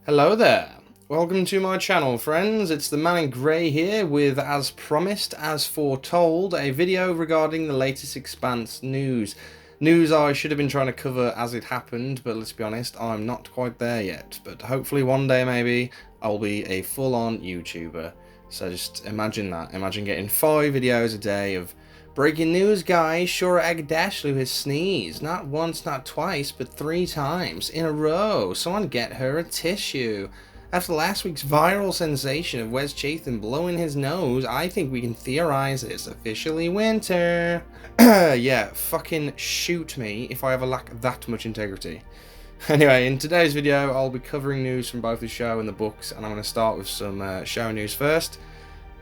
Hello there. Welcome to my channel, friends. It's the man in grey here with, as promised, as foretold, a video regarding the latest Expanse news. News I should have been trying to cover as it happened, but let's be honest, I'm not quite there yet. But hopefully one day maybe I'll be a full-on YouTuber. So just imagine that. Imagine getting 5 videos a day of breaking news, guys. Shura Agdashlu has sneezed. Not once, not twice, but 3 times in a row. Someone get her a tissue. After last week's viral sensation of Wes Chatham blowing his nose, I think we can theorize it's officially winter. Yeah, fucking shoot me if I ever lack that much integrity. Anyway, in today's video, I'll be covering news from both the show and the books, and I'm going to start with some show news first.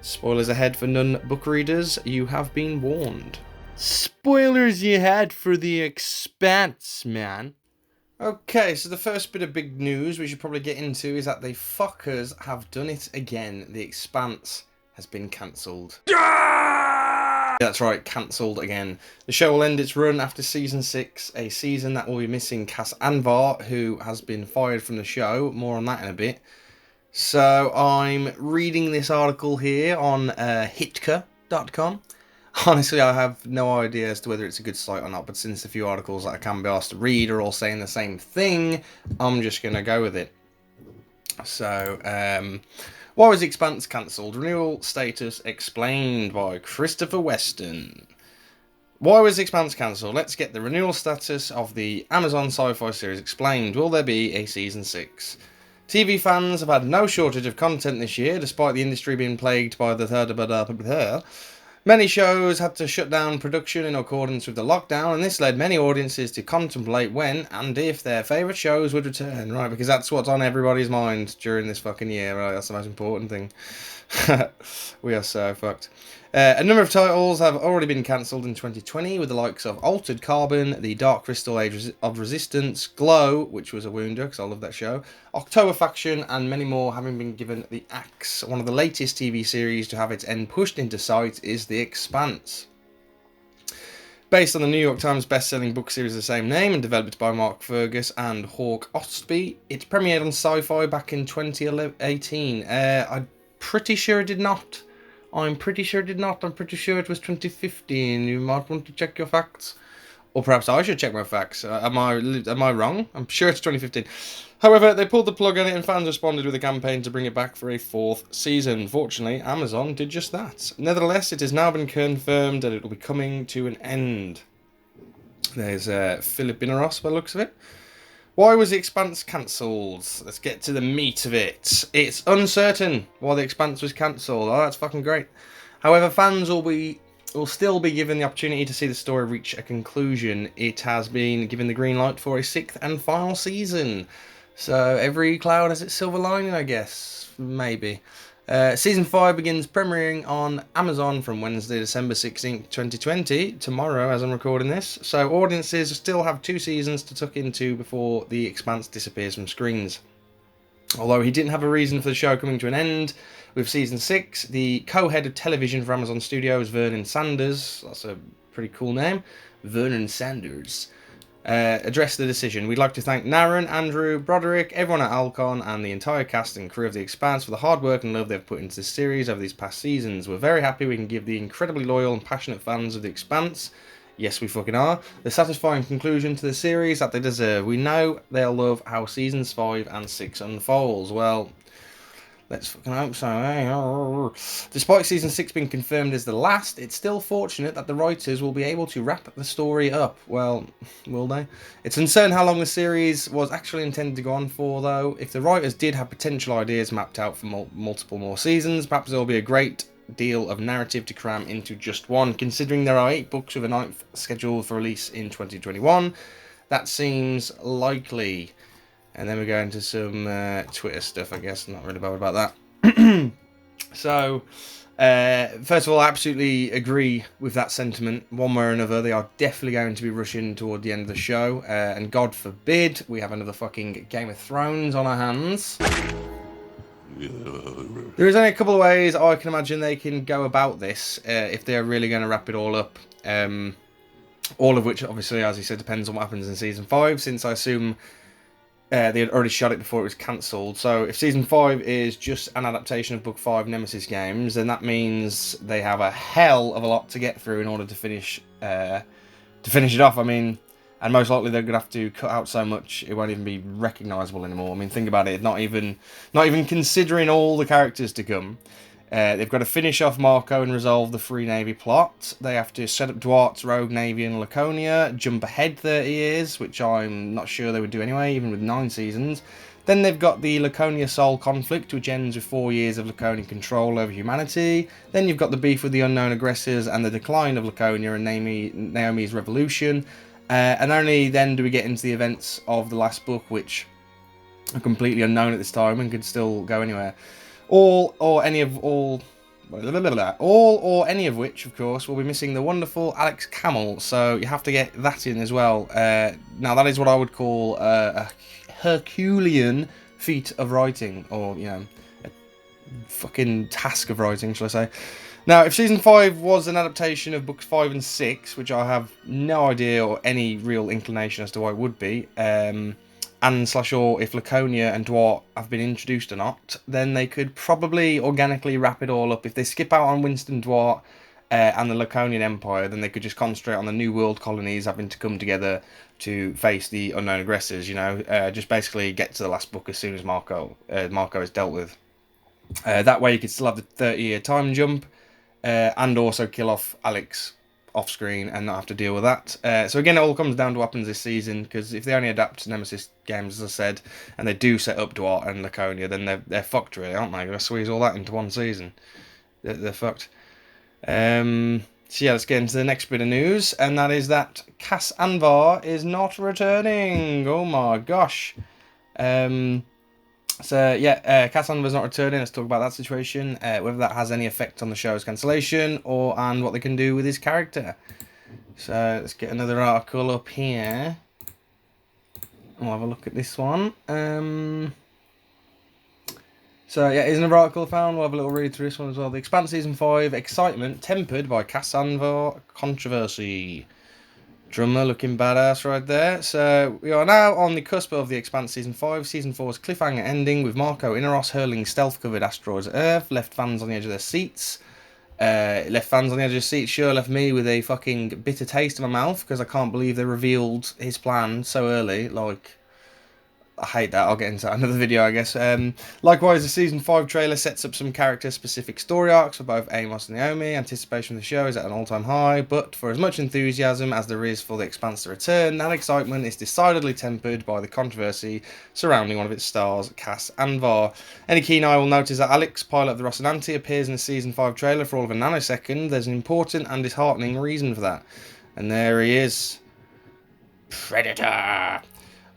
Spoilers ahead for non-book readers, you have been warned. Spoilers you had for the Expanse, man. Okay, so the first bit of big news we should probably get into is that the fuckers have done it again. The Expanse has been cancelled. Yeah! That's right, cancelled again. The show will end its run after Season 6, a season that will be missing Cass Anvar, who has been fired from the show. More on that in a bit. So I'm reading this article here on hitka.com. Honestly, I have no idea as to whether it's a good site or not, but since the few articles that I can be asked to read are all saying the same thing, I'm just going to go with it. So, why was Expanse cancelled? Renewal status explained by Christopher Weston. Why was Expanse cancelled? Let's get the renewal status of the Amazon sci-fi series explained. Will there be a Season 6? TV fans have had no shortage of content this year, despite the industry being plagued by the Many shows had to shut down production in accordance with the lockdown, and this led many audiences to contemplate when and if their favourite shows would return, right? Because that's what's on everybody's mind during this fucking year, right? That's the most important thing. We are so fucked. A number of titles have already been cancelled in 2020, with the likes of Altered Carbon, The Dark Crystal Age of Resistance, Glow, which was a wounder, because I love that show, October Faction, and many more having been given the axe. One of the latest TV series to have its end pushed into sight is The Expanse. Based on the New York Times best-selling book series of the same name and developed by Mark Fergus and Hawk Ostby, it premiered on Sci-Fi back in 2018. I'm pretty sure it did not. I'm pretty sure it did not. I'm pretty sure it was 2015. You might want to check your facts. Or perhaps I should check my facts. Am I wrong? I'm sure it's 2015. However, they pulled the plug on it and fans responded with a campaign to bring it back for a 4th season. Fortunately, Amazon did just that. Nevertheless, it has now been confirmed that it will be coming to an end. There's Philip Binaros by the looks of it. Why was The Expanse cancelled? Let's get to the meat of it. It's uncertain why The Expanse was cancelled. Oh, that's fucking great. However, fans will still be given the opportunity to see the story reach a conclusion. It has been given the green light for a 6th and final season. So every cloud has its silver lining, I guess. Maybe. Season 5 begins premiering on Amazon from Wednesday, December 16th, 2020, tomorrow as I'm recording this. So audiences still have 2 seasons to tuck into before The Expanse disappears from screens. Although he didn't have a reason for the show coming to an end, with Season 6, the co-head of television for Amazon Studios, Vernon Sanders, that's a pretty cool name, Vernon Sanders, addressed the decision. We'd like to thank Naren, Andrew, Broderick, everyone at Alcon, and the entire cast and crew of The Expanse for the hard work and love they've put into this series over these past seasons. We're very happy we can give the incredibly loyal and passionate fans of The Expanse, yes we fucking are, the satisfying conclusion to the series that they deserve. We know they'll love how Seasons 5 and 6 unfolds. Well, let's fucking hope so, eh? Despite Season 6 being confirmed as the last, it's still fortunate that the writers will be able to wrap the story up. Well, will they? It's uncertain how long the series was actually intended to go on for, though. If the writers did have potential ideas mapped out for multiple more seasons, perhaps there will be a great deal of narrative to cram into just one. Considering there are 8 books with a 9th scheduled for release in 2021, that seems likely. And then we go into some Twitter stuff, I guess. Not really bothered about that. So, first of all, I absolutely agree with that sentiment. One way or another, they are definitely going to be rushing toward the end of the show. And God forbid we have another fucking Game of Thrones on our hands. There is only a couple of ways I can imagine they can go about this if they're really going to wrap it all up. All of which, obviously, as you said, depends on what happens in Season 5, since I assume They had already shot it before it was cancelled. So if season 5 is just an adaptation of book 5 Nemesis games, then that means they have a hell of a lot to get through in order to finish it off. I mean, and most likely they're gonna have to cut out so much it won't even be recognisable anymore. I mean, think about it. Not even considering all the characters to come. They've got to finish off Marco and resolve the Free Navy plot. They have to set up Duarte's Rogue Navy in Laconia, jump ahead 30 years, which I'm not sure they would do anyway, even with 9 seasons. Then they've got the Laconia-Sol conflict, which ends with 4 years of Laconian control over humanity. Then you've got the beef with the unknown aggressors and the decline of Laconia and Naomi's revolution. And only then do we get into the events of the last book, which are completely unknown at this time and could still go anywhere. All or any of which, of course, will be missing the wonderful Alex Camel, so you have to get that in as well. Now, that is what I would call a Herculean feat of writing, or, you know, a fucking task of writing, shall I say. Now, if Season 5 was an adaptation of Books 5 and 6, which I have no idea or any real inclination as to why it would be, and/or if Laconia and Duarte have been introduced or not, then they could probably organically wrap it all up. If they skip out on Winston Duarte and the Laconian Empire, then they could just concentrate on the New World colonies having to come together to face the unknown aggressors, you know, just basically get to the last book as soon as Marco is dealt with. That way you could still have the 30-year time jump and also kill off Alex off-screen and not have to deal with that. So again, it all comes down to what happens this season, because if they only adapt Nemesis games, as I said, and they do set up Duarte and Laconia, then they're fucked, really, aren't they? They're going to squeeze all that into one season. They're fucked. So yeah, let's get into the next bit of news, and that is that Cass Anvar is not returning. Oh my gosh. So yeah, Cass Anvar's not returning. Let's talk about that situation, whether that has any effect on the show's cancellation and what they can do with his character. So let's get another article up here. We'll have a look at this one. So yeah, here's another article found. We'll have a little read through this one as well. The Expanse Season 5 excitement tempered by Cass Anvar controversy. Drummer looking badass right there. So we are now on the cusp of the Expanse Season 5. Season 4's cliffhanger ending with Marco Inaros hurling stealth-covered asteroids at Earth. Left fans on the edge of their seats. Sure left me with a fucking bitter taste in my mouth, because I can't believe they revealed his plan so early. Like, I hate that. I'll get into that in another video, I guess. Likewise, the Season 5 trailer sets up some character-specific story arcs for both Amos and Naomi. Anticipation of the show is at an all-time high, but for as much enthusiasm as there is for the Expanse to return, that excitement is decidedly tempered by the controversy surrounding one of its stars, Cass Anvar. Any keen eye will notice that Alex, pilot of the Rocinante, appears in the Season 5 trailer for all of a nanosecond. There's an important and disheartening reason for that. And there he is. Predator!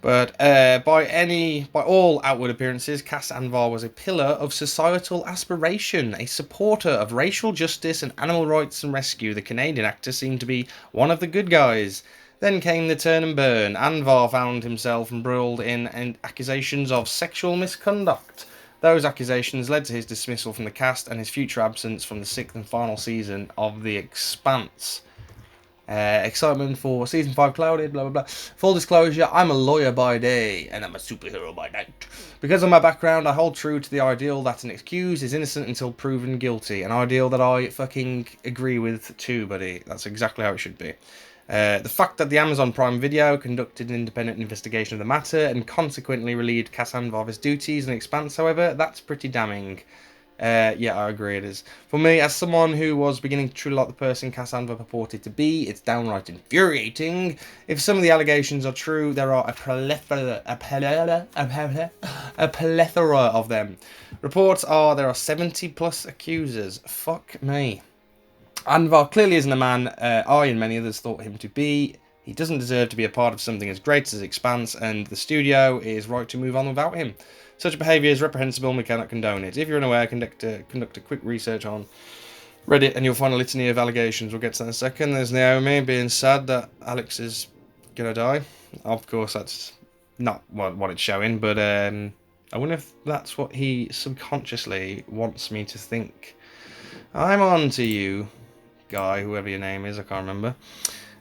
But by all outward appearances, Cass Anvar was a pillar of societal aspiration, a supporter of racial justice and animal rights and rescue. The Canadian actor seemed to be one of the good guys. Then came the turn and burn. Anvar found himself embroiled in accusations of sexual misconduct. Those accusations led to his dismissal from the cast and his future absence from the 6th and final season of The Expanse. Excitement for Season 5 clouded, blah blah blah. Full disclosure, I'm a lawyer by day and I'm a superhero by night. Because of my background, I hold true to the ideal that an accused is innocent until proven guilty. An ideal that I fucking agree with too, buddy. That's exactly how it should be. The fact that the Amazon Prime Video conducted an independent investigation of the matter and consequently relieved Cass Anvar of his duties in Expanse, however, that's pretty damning. Yeah, I agree it is. For me, as someone who was beginning to truly like the person Cass Anvar purported to be, it's downright infuriating. If some of the allegations are true, there are a plethora of them. Reports are there are 70 plus accusers. Fuck me. Anvar clearly isn't the man I and many others thought him to be. He doesn't deserve to be a part of something as great as Expanse, and the studio is right to move on without him. Such behaviour is reprehensible and we cannot condone it. If you're unaware, conduct a quick research on Reddit and you'll find a litany of allegations. We'll get to that in a second. There's Naomi being sad that Alex is going to die. Of course, that's not what it's showing, but I wonder if that's what he subconsciously wants me to think. I'm on to you, guy, whoever your name is, I can't remember.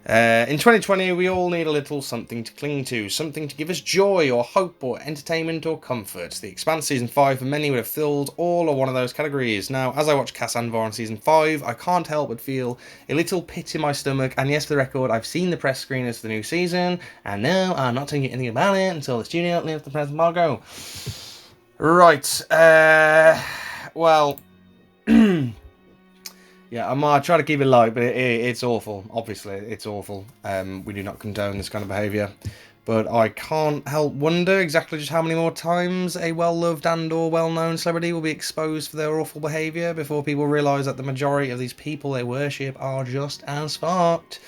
In 2020, we all need a little something to cling to, something to give us joy or hope or entertainment or comfort. The Expanse Season 5 for many would have filled all or one of those categories. Now, as I watch Cass Anvar on Season 5, I can't help but feel a little pit in my stomach, and yes, for the record, I've seen the press screeners for the new season, and no, I'm not telling you anything about it until the studio lifts the press embargo. Right, well... Yeah, I'm trying to keep it light, but it's awful. Obviously, it's awful. We do not condone this kind of behaviour. But I can't help wonder exactly just how many more times a well-loved and or well-known celebrity will be exposed for their awful behaviour before people realise that the majority of these people they worship are just as fucked.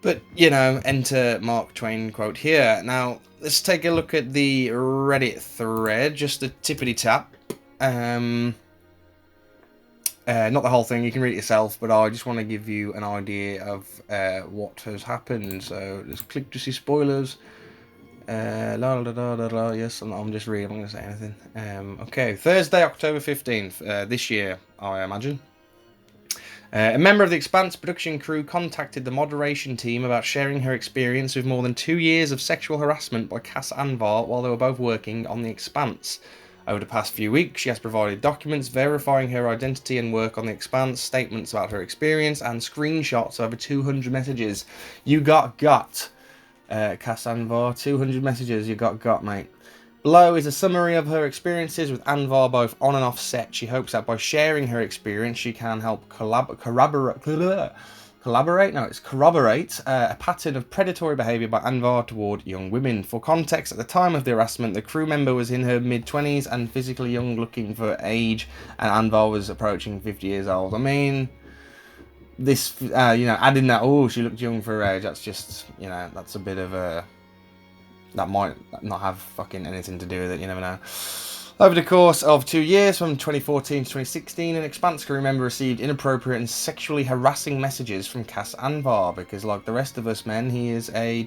But, you know, enter Mark Twain quote here. Now, let's take a look at the Reddit thread, just a tippity-tap. Not the whole thing, you can read it yourself, but I just want to give you an idea of what has happened. So just click to see spoilers. Yes, I'm just reading, I'm not going to say anything. Okay, Thursday, October 15th, this year, I imagine. A member of the Expanse production crew contacted the moderation team about sharing her experience with more than 2 years of sexual harassment by Cass Anvar while they were both working on the Expanse. Over the past few weeks, she has provided documents verifying her identity and work on the Expanse, statements about her experience, and screenshots of over 200 messages. You got, Cass Anvar. 200 messages, you got, mate. Below is a summary of her experiences with Anvar both on and off set. She hopes that by sharing her experience, she can help corroborate a pattern of predatory behaviour by Anvar toward young women. For context, at the time of the harassment, the crew member was in her mid-20s and physically young looking for age, and Anvar was approaching 50 years old. I mean, this, adding that, oh, she looked young for her age, that's just, that's a bit of a... That might not have fucking anything to do with it, you never know. Over the course of 2 years, from 2014 to 2016, an Expanse crew member received inappropriate and sexually harassing messages from Cass Anvar, because like the rest of us men, he is a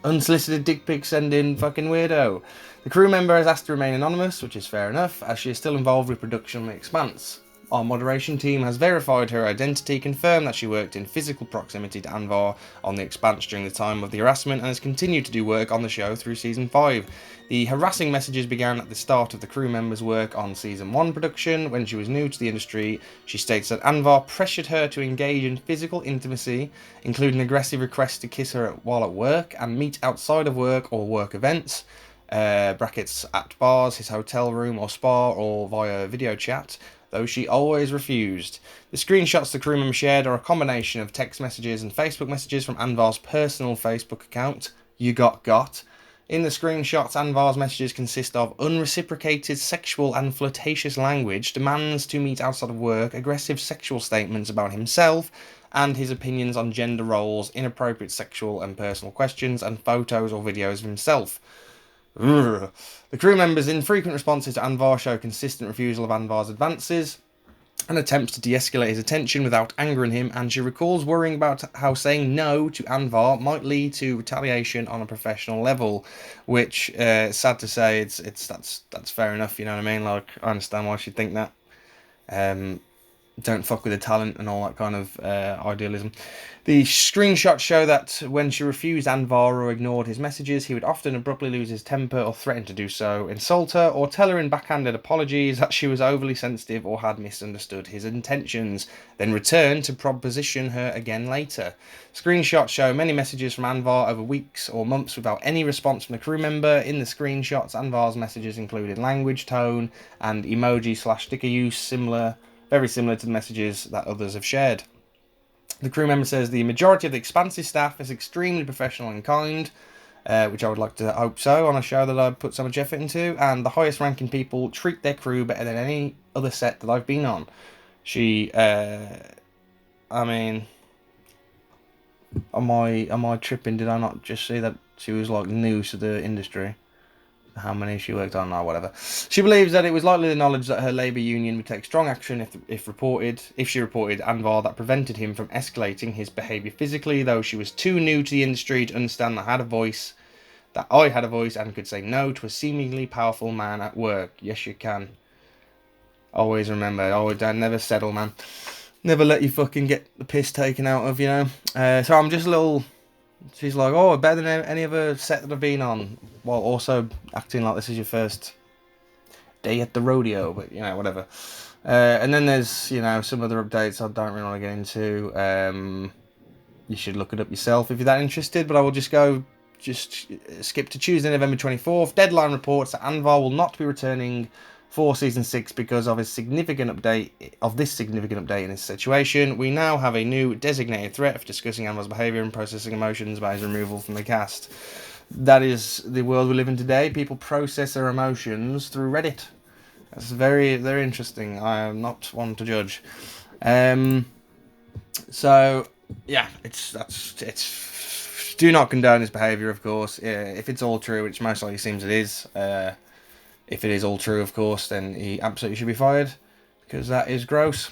unsolicited dick pic sending fucking weirdo. The crew member has asked to remain anonymous, which is fair enough, as she is still involved with production on the Expanse. Our moderation team has verified her identity, confirmed that she worked in physical proximity to Anvar on the Expanse during the time of the harassment, and has continued to do work on the show through Season 5. The harassing messages began at the start of the crew member's work on Season 1 production. When she was new to the industry, she states that Anvar pressured her to engage in physical intimacy, including aggressive requests to kiss her while at work and meet outside of work or work events. Brackets at bars, his hotel room or spa, or via video chat, though she always refused. The screenshots the crew member shared are a combination of text messages and Facebook messages from Anvar's personal Facebook account, You Got. In the screenshots, Anvar's messages consist of unreciprocated sexual and flirtatious language, demands to meet outside of work, aggressive sexual statements about himself and his opinions on gender roles, inappropriate sexual and personal questions, and photos or videos of himself. Urgh. The crew members' infrequent responses to Anvar show consistent refusal of Anvar's advances and attempts to de-escalate his attention without angering him, and she recalls worrying about how saying no to Anvar might lead to retaliation on a professional level, which, sad to say, that's fair enough, you know what I mean? Like, I understand why she'd think that. Don't fuck with the talent and all that kind of idealism. The screenshots show that when she refused Anvar or ignored his messages, he would often abruptly lose his temper or threaten to do so, insult her, or tell her in backhanded apologies that she was overly sensitive or had misunderstood his intentions, then return to proposition her again later. Screenshots show many messages from Anvar over weeks or months without any response from the crew member. In the screenshots, Anvar's messages included language, tone, and emoji/sticker use very similar to the messages that others have shared. The crew member says the majority of the Expanse staff is extremely professional and kind, which I would like to hope so on a show that I've put so much effort into, and the highest ranking people treat their crew better than any other set that I've been on. She, I mean, am I tripping? Did I not just see that she was like new to the industry? How many she worked on or whatever. She believes that it was likely the knowledge that her labour union would take strong action if she reported Anvar that prevented him from escalating his behaviour physically, though she was too new to the industry to understand that I had a voice and could say no to a seemingly powerful man at work. Yes, you can. Always remember, never settle, man. Never let you fucking get the piss taken out of, you know. So I'm just a little... She's like, oh, better than any other set that I've been on. While also acting like this is your first day at the rodeo, but, you know, whatever. And then there's, you know, some other updates I don't really want to get into. You should look it up yourself if you're that interested, but I will just skip to Tuesday, November 24th. Deadline reports that Anvar will not be returning for Season 6 because of this significant update in his situation. We now have a new designated threat for discussing Anvar's behaviour and processing emotions by his removal from the cast. That is the world we live in today. People process their emotions through Reddit. That's very, very interesting. I am not one to judge. So yeah, it's do not condone his behaviour, of course. If it's all true, which most likely seems it is. If it is all true, of course, then he absolutely should be fired because that is gross,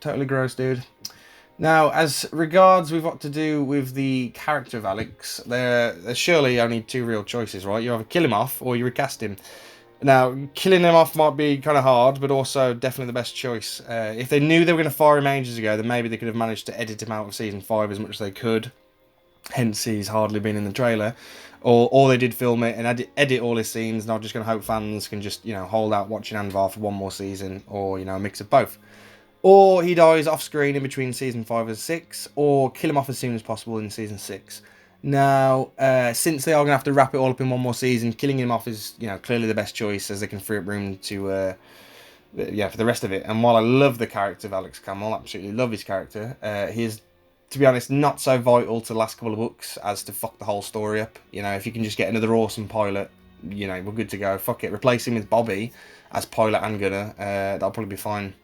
totally gross, dude. Now, as regards with what to do with the character of Alex, there's surely only two real choices, right? You either kill him off or you recast him. Now, killing him off might be kind of hard, but also definitely the best choice. If they knew they were going to fire him ages ago, then maybe they could have managed to edit him out of Season 5 as much as they could. Hence, he's hardly been in the trailer. Or they did film it and edit all his scenes, and I'm just going to hope fans can just, you know, hold out watching Anvar for one more season, or, you know, a mix of both. Or he dies off screen in between Season 5 and 6, or kill him off as soon as possible in Season 6. Now, since they are going to have to wrap it all up in one more season, killing him off is, you know, clearly the best choice, as they can free up room to, for the rest of it. And while I love the character of Alex Campbell, absolutely love his character, he is, to be honest, not so vital to the last couple of books as to fuck the whole story up. You know, if you can just get another awesome pilot, you know, we're good to go. Fuck it, replace him with Bobby as pilot and gunner. That'll probably be fine.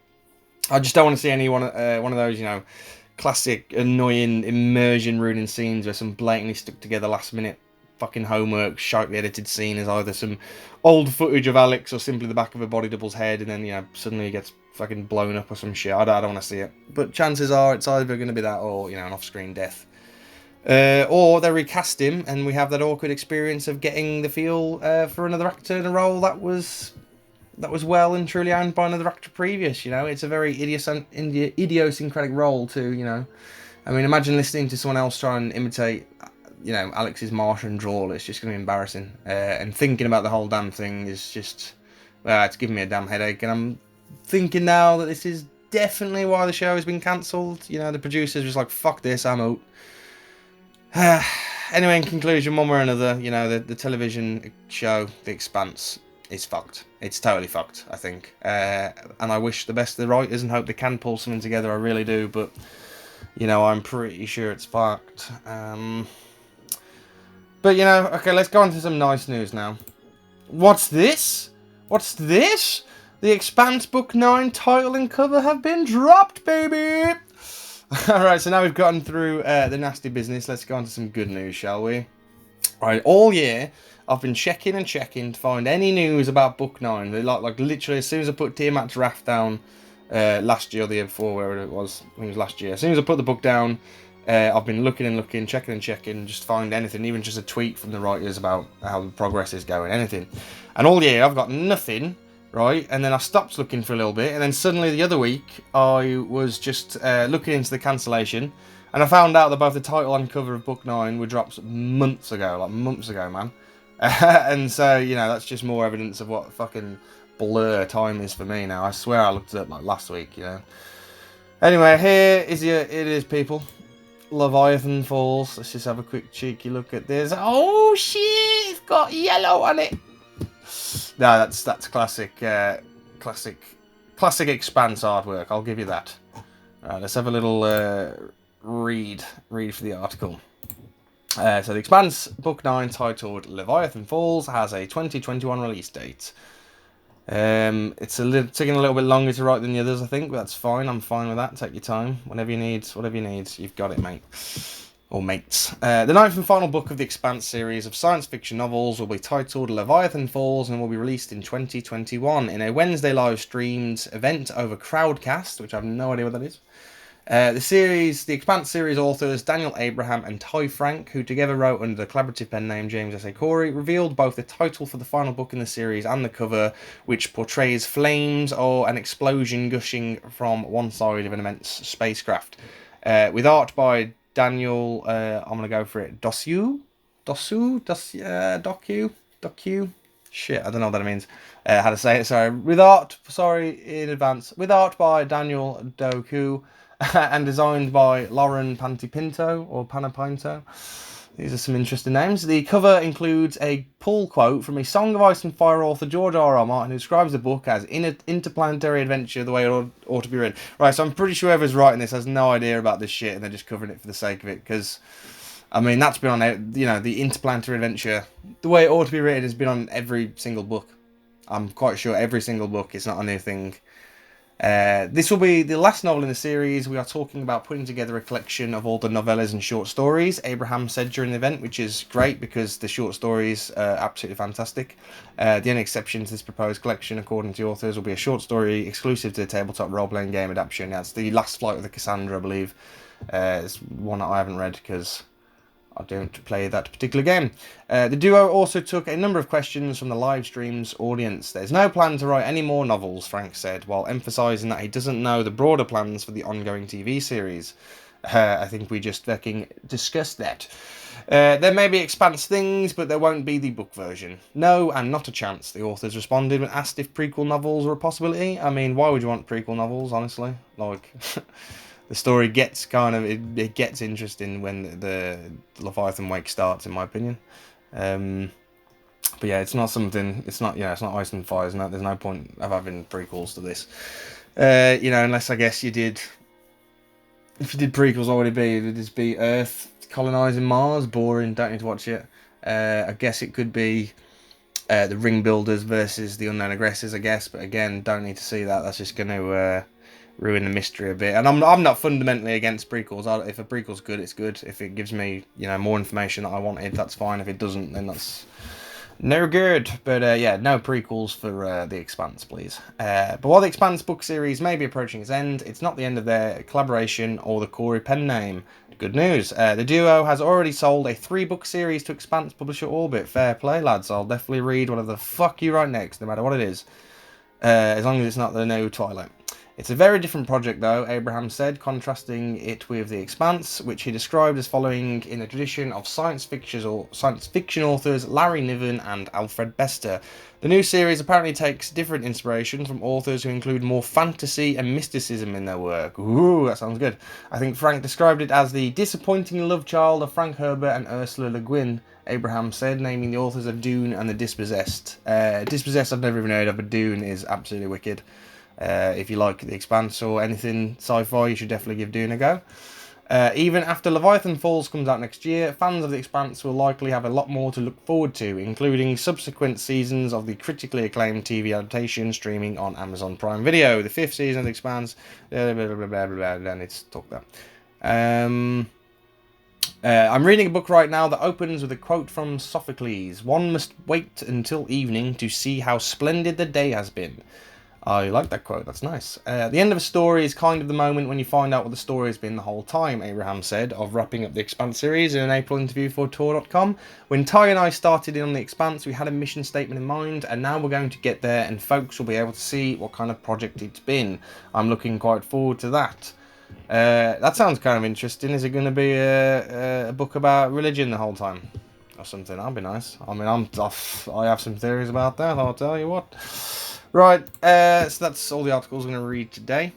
I just don't want to see any one of those, you know, classic annoying immersion ruining scenes where some blatantly stuck together last minute fucking homework, sharply edited scene is either some old footage of Alex or simply the back of a body double's head, and then, you know, suddenly he gets fucking blown up or some shit. I don't want to see it. But chances are it's either going to be that or, you know, an off-screen death. Or they recast him and we have that awkward experience of getting the feel for another actor in a role that was well and truly owned by another actor previous, you know. It's a very idiosyncratic role to, you know. I mean, imagine listening to someone else try and imitate, you know, Alex's Martian drawl. It's just going to be embarrassing. And thinking about the whole damn thing is just, it's giving me a damn headache. And I'm thinking now that this is definitely why the show has been cancelled. You know, the producers was like, fuck this, I'm out. Anyway, in conclusion, one way or another, you know, the television show, The Expanse, is fucked. It's totally fucked, I think. And I wish the best of the writers and hope they can pull something together. I really do, but, you know, I'm pretty sure it's fucked. But, you know, okay, let's go on to some nice news now. What's this? What's this? The Expanse Book 9 title and cover have been dropped, baby! Alright, so now we've gotten through the nasty business. Let's go on to some good news, shall we? Alright, all year, I've been checking and checking to find any news about Book 9. They like literally, as soon as I put Tiamat's Wrath down last year or the year before, wherever it was, I think it was last year. As soon as I put the book down, I've been looking and looking, checking and checking, just to find anything, even just a tweet from the writers about how the progress is going, anything. And all year, I've got nothing, right? And then I stopped looking for a little bit, and then suddenly the other week, I was just looking into the cancellation, and I found out that both the title and cover of Book 9 were dropped months ago, man. And so, you know, that's just more evidence of what fucking blur time is for me now. I swear I looked it up like last week, you know. Anyway, here is it is, people. Leviathan Falls. Let's just have a quick cheeky look at this. Oh shit, it's got yellow on it. No, that's classic classic Expanse artwork, I'll give you that. Alright, let's have a little read for the article. So the Expanse Book 9, titled Leviathan Falls, has a 2021 release date. It's taking a little bit longer to write than the others, I think, but that's fine. I'm fine with that. Take your time. Whatever you need, you've got it, mate. Or mates. The ninth and final book of the Expanse series of science fiction novels will be titled Leviathan Falls and will be released in 2021 in a Wednesday live streamed event over Crowdcast, which I have no idea what that is. The Expanse series authors Daniel Abraham and Ty Frank, who together wrote under the collaborative pen name James S. A. Corey, revealed both the title for the final book in the series and the cover, which portrays flames or an explosion gushing from one side of an immense spacecraft. With art by Daniel, I'm going to go for it, Docu? Shit, I don't know what that means. How to say it, sorry. In advance. With art by Daniel Doku and designed by Lauren Pantipinto or Panapinto. These are some interesting names. The cover includes a pull quote from a Song of Ice and Fire author George R. Martin, who describes the book as interplanetary adventure the way it ought to be read. Right, so I'm pretty sure whoever's writing this has no idea about this shit and they're just covering it for the sake of it, because I mean, that's been on, the interplanetary adventure, the way it ought to be written, has been on every single book. I'm quite sure every single book. It's not a new thing. This will be the last novel in the series. We are talking about putting together a collection of all the novellas and short stories, Abraham said during the event, which is great because the short stories are absolutely fantastic. The only exception to this proposed collection, according to the authors, will be a short story exclusive to the tabletop role-playing game adaptation. That's The Last Flight of the Cassandra, I believe. It's one that I haven't read because I don't play that particular game. The duo also took a number of questions from the live stream's audience. There's no plan to write any more novels, Frank said, while emphasising that he doesn't know the broader plans for the ongoing TV series. I think we just fucking discussed that. There may be Expanse things, but there won't be the book version. No, and not a chance, the authors responded when asked if prequel novels were a possibility. I mean, why would you want prequel novels, honestly? Like... The story gets it gets interesting when the Leviathan Wake starts, in my opinion. But yeah, it's not Ice and Fire. There's no point of having prequels to this. Unless I guess you did. If you did prequels, what would it be? It would just be Earth colonizing Mars. Boring. Don't need to watch it. I guess it could be the Ring Builders versus the Unknown Aggressors. I guess, but again, don't need to see that. That's just going to ruin the mystery a bit. And I'm not fundamentally against prequels. If a prequel's good, it's good. If it gives me more information that I wanted, that's fine. If it doesn't, then that's no good. But yeah, no prequels for The Expanse, please. But while the Expanse book series may be approaching its end, it's not the end of their collaboration or the Corey pen name. Good news. The duo has already sold a 3-book series to Expanse publisher Orbit. Fair play, lads. I'll definitely read whatever the fuck you write next, no matter what it is. As long as it's not the new Twilight. It's a very different project, though, Abraham said, contrasting it with The Expanse, which he described as following in the tradition of science fiction authors Larry Niven and Alfred Bester. The new series apparently takes different inspiration from authors who include more fantasy and mysticism in their work. Ooh, that sounds good. I think Frank described it as the disappointing love child of Frank Herbert and Ursula Le Guin, Abraham said, naming the authors of Dune and The Dispossessed. Dispossessed I've never even heard of, but Dune is absolutely wicked. If you like The Expanse or anything sci-fi, you should definitely give Dune a go. Even after Leviathan Falls comes out next year, fans of The Expanse will likely have a lot more to look forward to, including subsequent seasons of the critically acclaimed TV adaptation streaming on Amazon Prime Video. The 5th season of The Expanse, blah, blah, blah, blah, blah, blah, I need to talk that. I'm reading a book right now that opens with a quote from Sophocles. One must wait until evening to see how splendid the day has been. I like that quote, that's nice. The end of a story is kind of the moment when you find out what the story has been the whole time, Abraham said, of wrapping up the Expanse series in an April interview for Tor.com. When Ty and I started in on the Expanse, we had a mission statement in mind, and now we're going to get there and folks will be able to see what kind of project it's been. I'm looking quite forward to that. That sounds kind of interesting. Is it going to be a book about religion the whole time? Or something? That'd be nice. I mean, I have some theories about that, I'll tell you what. Right, so that's all the articles I'm going to read today.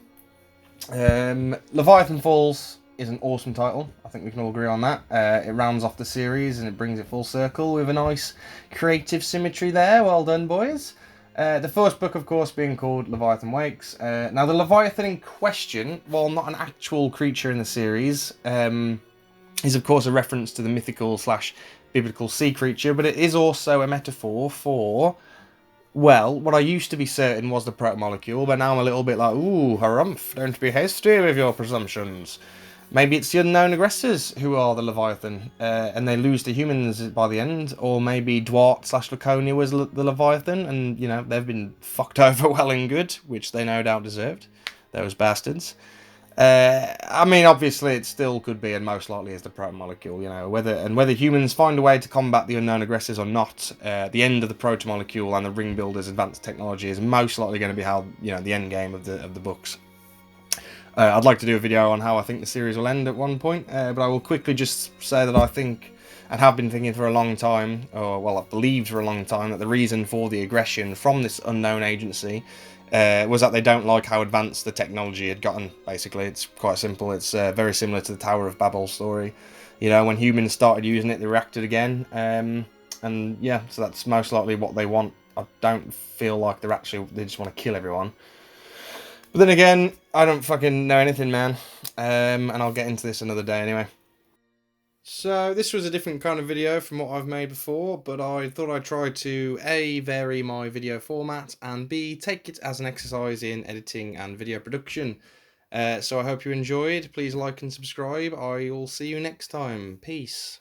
Leviathan Falls is an awesome title. I think we can all agree on that. It rounds off the series and it brings it full circle with a nice creative symmetry there. Well done, boys. The first book, of course, being called Leviathan Wakes. Now, the Leviathan in question, while not an actual creature in the series, is, of course, a reference to the mythical/biblical sea creature, but it is also a metaphor for... Well, what I used to be certain was the proto-molecule, but now I'm a little bit like, ooh, harumph, don't be hasty with your presumptions. Maybe it's the unknown aggressors who are the Leviathan, and they lose to humans by the end, or maybe Dwart/Laconia was the Leviathan, and, they've been fucked over well and good, which they no doubt deserved, those bastards. I mean, obviously, it still could be, and most likely is the protomolecule. You know, whether humans find a way to combat the unknown aggressors or not, the end of the protomolecule and the ring builder's advanced technology is most likely going to be how the end game of the books. I'd like to do a video on how I think the series will end at one point, but I will quickly just say that I think, and have been thinking for a long time, or well, I've believed for a long time, that the reason for the aggression from this unknown agency was that they don't like how advanced the technology had gotten, basically. It's quite simple. It's very similar to the Tower of Babel story. You know, when humans started using it, they reacted again. And yeah, so that's most likely what they want. I don't feel like they just want to kill everyone. But then again, I don't fucking know anything, man. And I'll get into this another day anyway. So this was a different kind of video from what I've made before, but I thought I'd try to A, vary my video format, and B, take it as an exercise in editing and video production. So I hope you enjoyed. Please like and subscribe. I will see you next time. Peace.